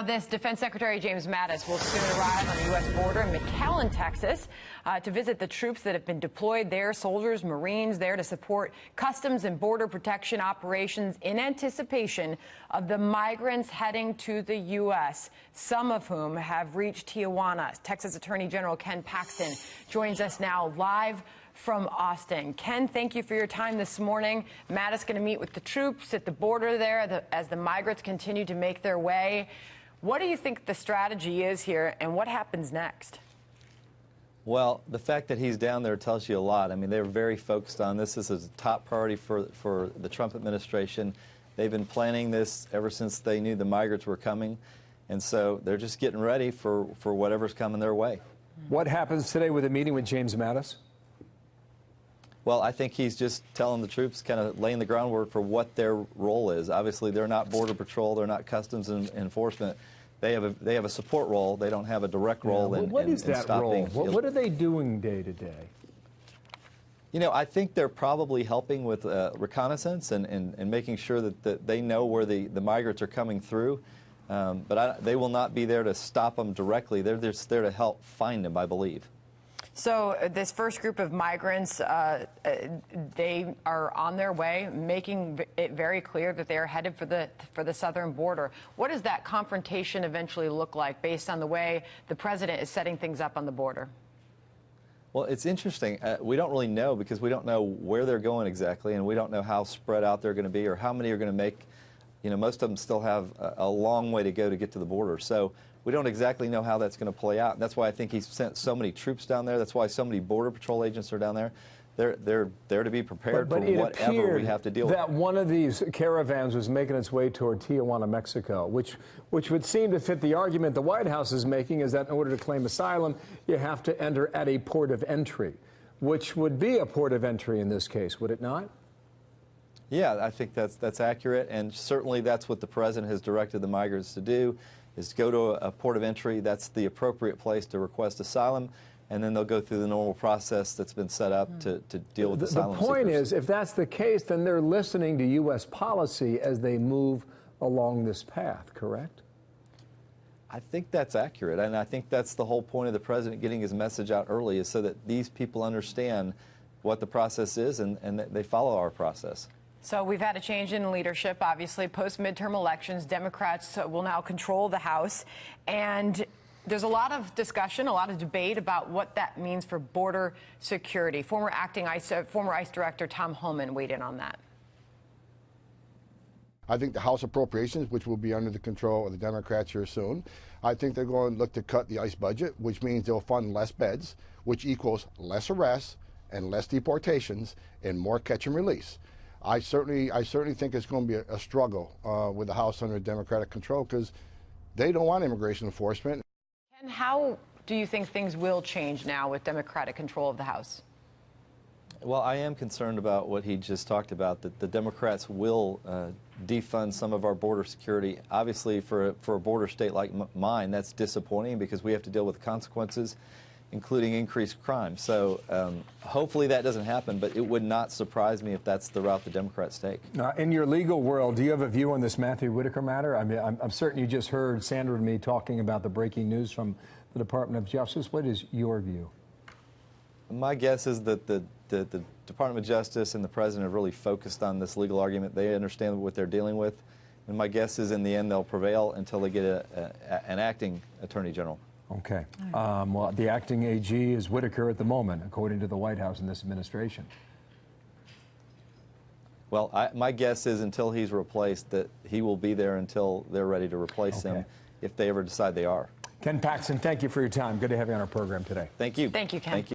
This Defense Secretary James Mattis will soon arrive on the U.S. border in McAllen, Texas, to visit the troops that have been deployed there, soldiers, Marines there to support customs and border protection operations in anticipation of the migrants heading to the U.S., some of whom have reached Tijuana. Texas Attorney General Ken Paxton joins us now live from Austin. Ken, thank you for your time this morning. Mattis going to meet with the troops at the border there as the migrants continue to make their way. What do you think the strategy is here, and what happens next? Well, the fact that he's down there tells you a lot. I mean, they're very focused on this. This is a top priority for the Trump administration. They've been planning this ever since they knew the migrants were coming, and so they're just getting ready for whatever's coming their way. What happens today with a meeting with James Mattis? Well, I think he's just telling the troops, kind of laying the groundwork for what their role is. Obviously, they're not Border Patrol, they're not Customs Enforcement. They have a support role. They don't have a direct role in what is that role? What are they doing day to day? You know, I think they're probably helping with reconnaissance and making sure that they know where the migrants are coming through. But they will not be there to stop them directly. They're just there to help find them, I believe. So this first group of migrants, they are on their way, making it very clear that they are headed for the southern border. What does that confrontation eventually look like based on the way the president is setting things up on the border? Well, it's interesting. We don't really know because we don't know where they're going exactly, and we don't know how spread out they're going to be or how many are going to make. You know, most of them still have a long way to go to get to the border. So we don't exactly know how that's going to play out. And that's why I think he's sent so many troops down there. That's why so many Border Patrol agents are down there. They're there to be prepared for whatever we have to deal with. That one of these caravans was making its way toward Tijuana, Mexico, which would seem to fit the argument the White House is making, is that in order to claim asylum, you have to enter at a port of entry, which would be a port of entry in this case, would it not? Yeah, I think that's accurate, and certainly that's what the president has directed the migrants to do, is to go to a port of entry. That's the appropriate place to request asylum, and then they'll go through the normal process that's been set up to deal with asylum seekers. The point is, if that's the case, then they're listening to U.S. policy as they move along this path, correct? I think that's accurate, and I think that's the whole point of the president getting his message out early, is so that these people understand what the process is and that they follow our process. So we've had a change in leadership, obviously, post-midterm elections. Democrats will now control the House. And there's a lot of discussion, a lot of debate about what that means for border security. Former ICE Director Tom Homan weighed in on that. I think the House appropriations, which will be under the control of the Democrats here soon, I think they're going to look to cut the ICE budget, which means they'll fund less beds, which equals less arrests and less deportations and more catch and release. I certainly think it's going to be a struggle with the House under Democratic control because they don't want immigration enforcement. And how do you think things will change now with Democratic control of the House? Well, I am concerned about what he just talked about, that the Democrats will defund some of our border security. Obviously, for a border state like mine, that's disappointing because we have to deal with consequences, including increased crime. So hopefully that doesn't happen, but it would not surprise me if that's the route the Democrats take. In your legal world, do you have a view on this Matthew Whitaker matter? I mean, I'm certain you just heard Sandra and me talking about the breaking news from the Department of Justice. What is your view? My guess is that the Department of Justice and the president have really focused on this legal argument. They understand what they're dealing with. And my guess is in the end they'll prevail until they get an acting attorney general. Okay. Well, the acting AG is Whitaker at the moment, according to the White House in this administration. Well, my guess is until he's replaced that he will be there until they're ready to replace him, if they ever decide they are. Ken Paxton, thank you for your time. Good to have you on our program today. Thank you. Thank you, Ken. Thank you.